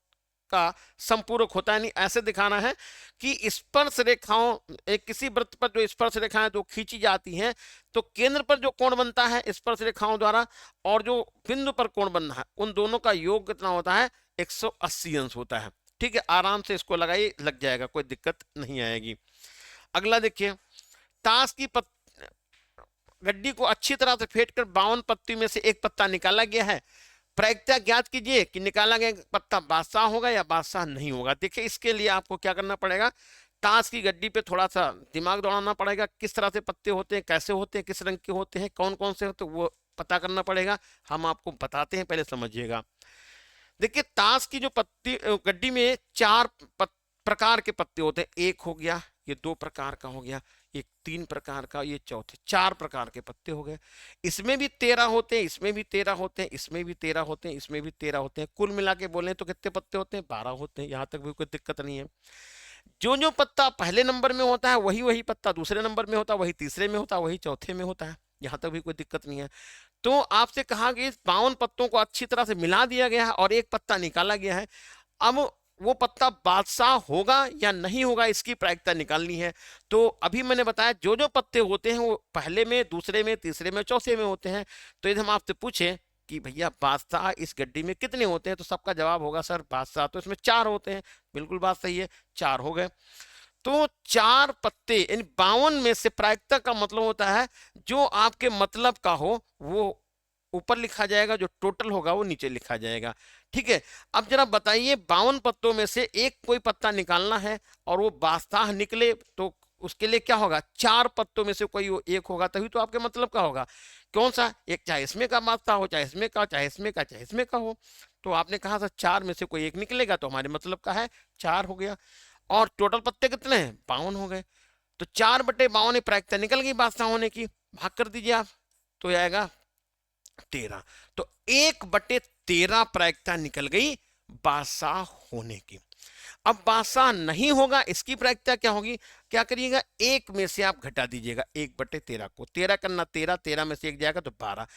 का संपूरक होता है। नहीं, ऐसे दिखाना है कि स्पर्श रेखाओं, एक किसी वृत्त पर जो स्पर्श रेखाएं जो खींची जाती हैं, तो केंद्र पर जो कोण बनता है स्पर्श रेखाओं द्वारा और जो बिंदु पर कोण बनना है, उन दोनों का योग कितना होता है, 180 अंश होता है। ठीक है, आराम से इसको लगाइए, लग जाएगा, कोई दिक्कत नहीं आएगी। अगला देखिए, ताश की गड्डी को अच्छी तरह से फेंट कर 52 पत्ती में से एक पत्ता निकाला गया है। प्रायिकता ज्ञात कीजिए कि निकाला गया पत्ता बादशाह होगा या बादशाह नहीं होगा। देखिए इसके लिए आपको क्या करना पड़ेगा, ताश की गड्डी पे थोड़ा सा दिमाग दौड़ाना पड़ेगा, किस तरह से पत्ते होते हैं, कैसे होते हैं, किस रंग के होते हैं, कौन कौन से होते हैं, वो पता करना पड़ेगा। हम आपको बताते हैं, पहले समझिएगा। देखिए ताश की जो पत्ती गड्डी में 4 प्रकार के पत्ते होते हैं, एक हो गया, ये 2 प्रकार का हो गया, एक 3 प्रकार का, ये चौथे 4 प्रकार के पत्ते हो गए। इसमें भी 13 होते हैं, इसमें भी 13 होते हैं, इसमें भी 13 होते हैं, इसमें भी 13 होते हैं। कुल मिला के बोले तो कितने पत्ते होते हैं, 12 होते हैं। यहाँ तक भी कोई दिक्कत नहीं है। जो जो पत्ता पहले नंबर में होता है वही वही पत्ता दूसरे नंबर में होता है, वही तीसरे में होता है, वही चौथे में होता है। यहाँ तक भी कोई दिक्कत नहीं है। तो आपसे कहा कि 52 पत्तों को अच्छी तरह से मिला दिया गया है और एक पत्ता निकाला गया है। अब वो पत्ता बादशाह होगा या नहीं होगा, इसकी प्रायिकता निकालनी है। तो अभी मैंने बताया जो जो पत्ते होते हैं वो पहले में, दूसरे में, तीसरे में, चौथे में होते हैं। तो यदि हम आपसे पूछें कि भैया बादशाह इस गड्डी में कितने होते हैं, तो सबका जवाब होगा सर बादशाह तो इसमें 4 होते हैं। बिल्कुल बात सही है, 4 हो गए। तो 4 पत्ते यानी 52 में से प्रायिकता का मतलब होता है जो आपके मतलब का हो वो ऊपर लिखा जाएगा, जो टोटल होगा वो नीचे लिखा जाएगा। ठीक है, अब जरा बताइए 52 पत्तों में से एक कोई पत्ता निकालना है और वो बादशाह निकले, तो उसके लिए क्या होगा, 4 पत्तों में से कोई एक होगा, तभी तो आपके मतलब का होगा। कौन सा एक, चाहे इसमें का बादशाह हो, चाहे इसमें का, चाहे इसमें का, चाहे इसमें का हो। तो आपने कहा था 4 में से कोई एक निकलेगा, तो हमारे मतलब का है 4 हो गया। और टोटल पत्ते कितने हैं, 52 हो गए। तो 4/52 प्रायिकता निकल गई बादशाह होने की, भाग कर दीजिए आप, तो आएगा 13। तो 1/13 प्रायिकता निकल गई बादशाह होने की। अब बादशाह नहीं होगा, इसकी प्रायिकता क्या होगी, क्या करिएगा, 1 में से आप घटा दीजिएगा 1/13 को, 13 करना 13, 13 में से 1 जाएगा तो 12,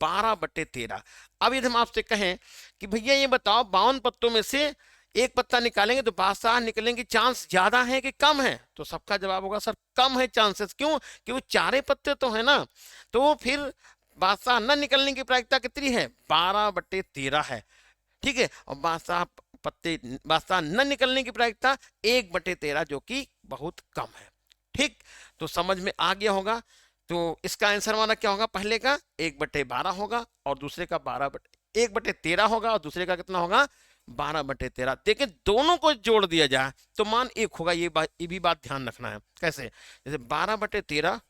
12/13। अब यदि हम आपसे कहें कि भैया ये बताओ 52 पत्तों में से एक पत्ता निकालेंगे तो बादशाह निकलेंगे, चांस ज्यादा है कि कम है, तो सबका जवाब होगा सर कम है चांसेस। क्यों, कि वो 4 पत्ते तो है ना, तो फिर बादशाह न निकलने की प्रायिकता कितनी है, 12/13 है। ठीक है, और बादशाह न निकलने की प्रायिकता 1/13 जो कि बहुत कम है। ठीक, तो समझ में आ गया होगा। तो इसका आंसर हमारा क्या होगा, पहले का 1/12 होगा और दूसरे का 1/13 होगा और दूसरे का कितना होगा 12/13। देखिए दोनों को जोड़ दिया जाए तो मान 1 होगा, ये भी बात ध्यान रखना है। कैसे? जैसे 12/13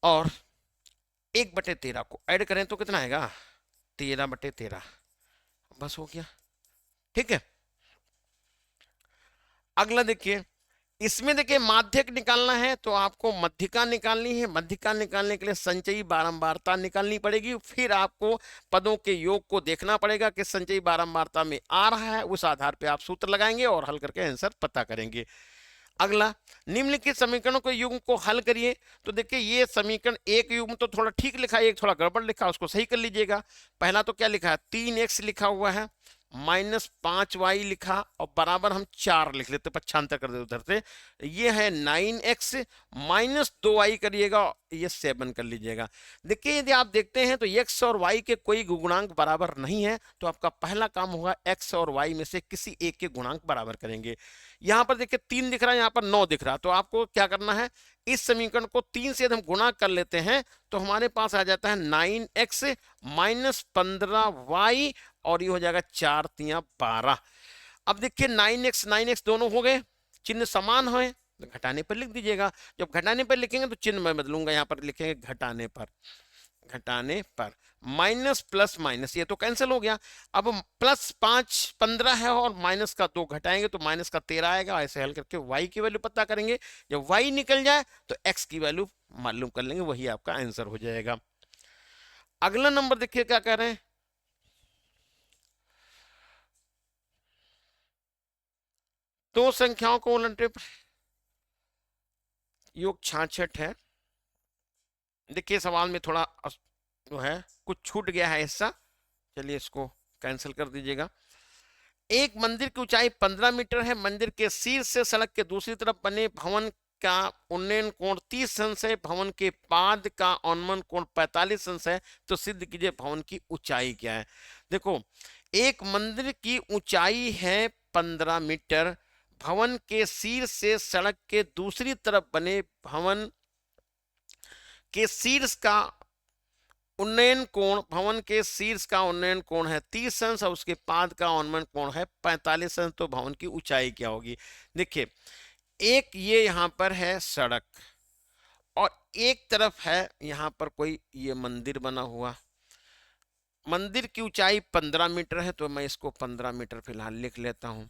और 1/13 को ऐड करें तो कितना आएगा? 13/13। बस हो गया। ठीक है, अगला देखिए, इसमें देखिए माध्यक निकालना है तो आपको मध्यिका निकालनी है। मध्यिका निकालने के लिए संचयी बारंबारता निकालनी पड़ेगी, फिर आपको पदों के योग को देखना पड़ेगा कि संचयी बारंबारता में आ रहा है, उस आधार पे आप सूत्र लगाएंगे और हल करके आंसर पता करेंगे। अगला, निम्नलिखित समीकरणों के युग्म को हल करिए। तो देखिए ये समीकरण एक युग्म तो थोड़ा ठीक लिखा है, एक थोड़ा गड़बड़ लिखा है, उसको सही कर लीजिएगा। पहला तो क्या लिखा है? 3x लिखा हुआ है, -5y लिखा और बराबर हम 4 लिख लेते, पक्षांतर कर देते उधर से। ये है 9x, -2y करिएगा, ये 7 कर लीजिएगा। देखिए यदि आप देखते हैं तो x और y के कोई गुणांक बराबर नहीं है, तो आपका पहला काम होगा x और y में से किसी एक के गुणांक बराबर करेंगे। यहां पर देखिए 3 दिख रहा है, यहां पर 9 दिख रहा है, तो आपको क्या करना है? इस समीकरण को 3 से यदि हम गुणा कर लेते हैं तो हमारे पास आ जाता है 9x -15y और ये हो जाएगा 4 तिया 12। अब देखिए 9x दोनों हो गए, चिन्ह समान है तो घटाने पर लिख दीजिएगा। जब घटाने पर लिखेंगे तो चिन्ह मैं बदलूंगा, यहां पर लिखेंगे घटाने पर। घटाने पर माइनस प्लस माइनस ये तो कैंसिल हो गया। अब +5 15 है और माइनस का 2 घटाएंगे तो माइनस का 13 आएगा। ऐसे हल करके y की वैल्यू पता करेंगे, जब y निकल जाए तो x की वैल्यू मालूम कर लेंगे, वही आपका आंसर हो जाएगा। अगला नंबर देखिए क्या कह रहे हैं, दो संख्याओं को उलटे पर योग 66 है। देखिए सवाल में थोड़ा जो है कुछ छूट गया है हिस्सा, चलिए इसको कैंसिल कर दीजिएगा। एक मंदिर की ऊंचाई 15 मीटर है, मंदिर के शीर्ष से सड़क के दूसरी तरफ बने भवन का उन्नयन कोण 30 अंश है, भवन के पाद का उन्नयन कोण 45 अंश है, तो सिद्ध कीजिए भवन की ऊंचाई क्या है। देखो एक मंदिर की ऊंचाई है 15 मीटर, भवन के शीर्ष से सड़क के दूसरी तरफ बने भवन के शीर्ष का उन्नयन कोण, भवन के शीर्ष का उन्नयन कोण है 30 अंश और उसके पाद का उन्नयन कोण है 45 अंश, तो भवन की ऊंचाई क्या होगी? देखिए एक ये यहां पर है सड़क और एक तरफ है यहां पर कोई ये मंदिर बना हुआ। मंदिर की ऊंचाई 15 मीटर है तो मैं इसको 15 मीटर फिलहाल लिख लेता हूं।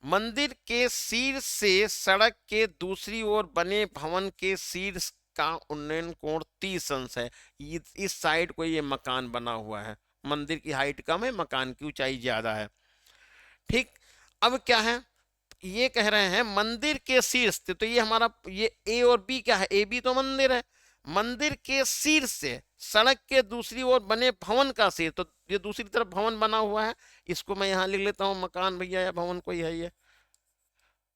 मंदिर के शीर्ष से सड़क के दूसरी ओर बने भवन के शीर्ष का उन्नयन कोण 30 अंश है। इस साइड को ये मकान बना हुआ है, मंदिर की हाइट कम है, मकान की ऊंचाई ज्यादा है। ठीक, अब क्या है, ये कह रहे हैं मंदिर के शीर्ष से, तो ये हमारा ये ए और बी क्या है? ए बी तो मंदिर है। मंदिर के शीर्ष से सड़क के दूसरी ओर बने भवन का शीर्ष, तो ये दूसरी तरफ भवन बना हुआ है, इसको मैं यहां लिख लेता हूं मकान भैया या भवन कोई है ये।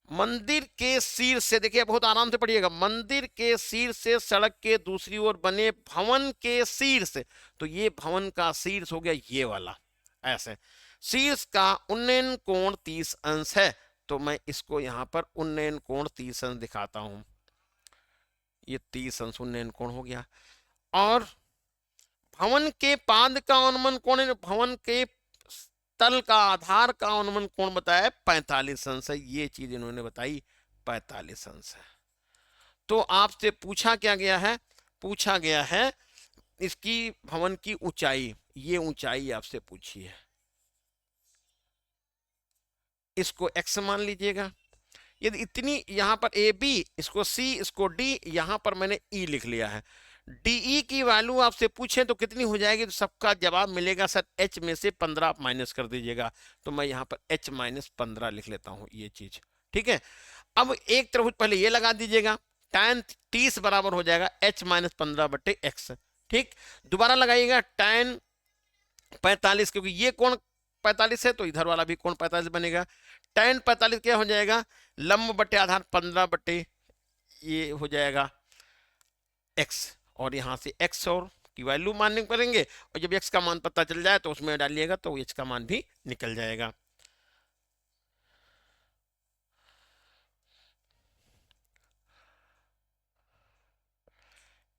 मंदिर के शीर्ष से, देखिए बहुत आराम से पढ़िएगा, मंदिर के शीर्ष से सड़क के दूसरी ओर बने भवन के शीर्ष, तो ये भवन का शीर्ष हो गया ये वाला। ऐसे शीर्ष का उन्नयन कोण 30 अंश है, तो मैं इसको यहां पर उन्नयन कोण 30 अंश दिखाता हूं। ये 30 अंश उन्नयन कोण हो गया। और भवन के पाद का अनुमान कोण, भवन के तल का आधार का अनुमान कोण बताया 45 अंश है, ये चीज इन्होंने बताई 45 अंश है। तो आपसे पूछा क्या गया है? पूछा गया है इसकी भवन की ऊंचाई, ये ऊंचाई आपसे पूछी है, इसको x मान लीजिएगा। यदि इतनी यहां पर ए बी, इसको सी, इसको डी, यहां पर मैंने ई लिख लिया है। डीई की वैल्यू आपसे पूछे तो कितनी हो जाएगी? तो सबका जवाब मिलेगा सर एच में से 15 आप माइनस कर दीजिएगा, तो मैं यहां पर एच -15 लिख लेता हूं, ये चीज ठीक है। अब एक तरफ पहले ये लगा दीजिएगा, tan 30 बराबर हो जाएगा h -15/x। ठीक, दोबारा लगाइएगा tan 45, क्योंकि ये कोण 45 है तो इधर वाला भी कोण 45 बनेगा। tan 45 क्या हो जाएगा? लंब बटे आधार 15 बटे ये हो जाएगा x, और यहां से x और की वैल्यू मानने करेंगे, और जब x का मान पता चल जाए तो उसमें डालिएगा तो h का मान भी निकल जाएगा।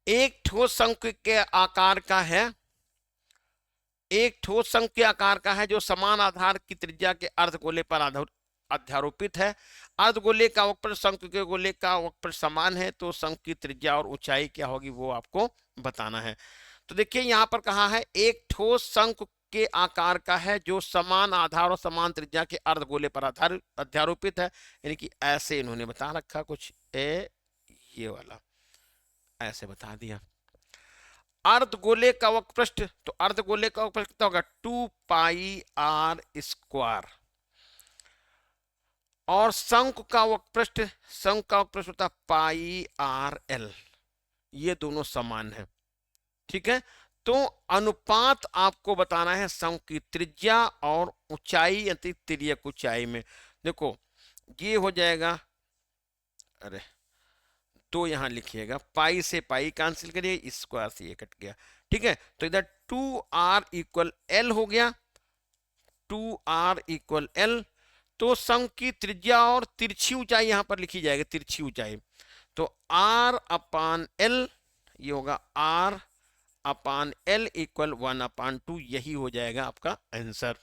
एक ठोस शंकु के आकार का है, एक ठोस शंकु के आकार का है जो समान आधार की त्रिज्या के अर्धगोले पर अध्यारोपित है। अर्धगोले का वक्रपृष्ठ शंकु के गोले का वक्रपृष्ठ समान है, तो शंकु की त्रिज्या और ऊंचाई क्या होगी वो आपको बताना है। तो देखिए यहाँ पर कहा है एक ठोस शंकु के आकार का है जो समान आधार और समान त्रिज्या के अर्धगोले पर अध्यारोपित है, यानी कि ऐसे इन्होंने बता रखा कुछ ये वाला ऐसे बता दिया। अर्धगोले का वक्रपृष्ठ, तो अर्धगोले का वक्रपृष्ठ कितना होगा 2 पाई आर स्क्वायर, और शंकु का वक्रपृष्ठ होता है पाई आर एल, ये दोनों समान है। ठीक है, तो अनुपात आपको बताना है शंकु की त्रिज्या और ऊंचाई यानी तिर्यक ऊंचाई में। देखो ये हो जाएगा, अरे तो यहां लिखिएगा पाई से पाई कैंसिल करिए, स्क्वायर से ये कट गया। ठीक है, तो इधर 2r इक्वल एल हो गया, 2r इक्वल एल। तो शंकु की त्रिज्या और तिरछी ऊंचाई यहां पर लिखी जाएगी, तिरछी ऊंचाई, तो r अपान एल, ये होगा r अपान एल इक्वल 1/2, यही हो जाएगा आपका आंसर।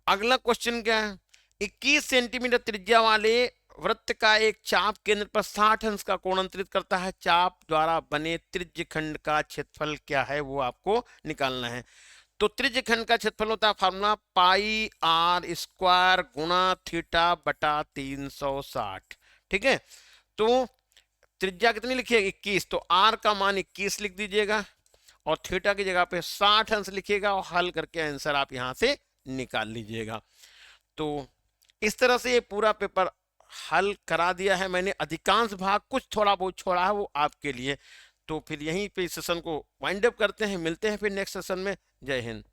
अगला क्वेश्चन क्या है, 21 सेंटीमीटर त्रिज्या वाले वृत्त का एक चाप केंद्र पर 60 अंश का कोण अंतरित करता है। चाप द्वारा बने त्रिज्य खंड का क्षेत्रफल क्या है वो आपको निकालना है। तो त्रिज्य खंड का क्षेत्रफल होता है फार्मूला पाई आर स्क्वायर गुणा थीटा बटा 360। ठीक है, तो त्रिज्या कितनी लिखिएगा 21, तो आर का मान 21 लिख दीजिएगा और थीटा की जगह पे 60 अंश लिखिएगा और हल करके आंसर आप यहां से निकाल लीजिएगा। तो इस तरह से ये पूरा पेपर हल करा दिया है मैंने, अधिकांश भाग, कुछ थोड़ा बहुत छोड़ा है वो आपके लिए। तो फिर यहीं पे इस सेशन को वाइंड अप करते हैं, मिलते हैं फिर नेक्स्ट सेशन में। जय हिंद।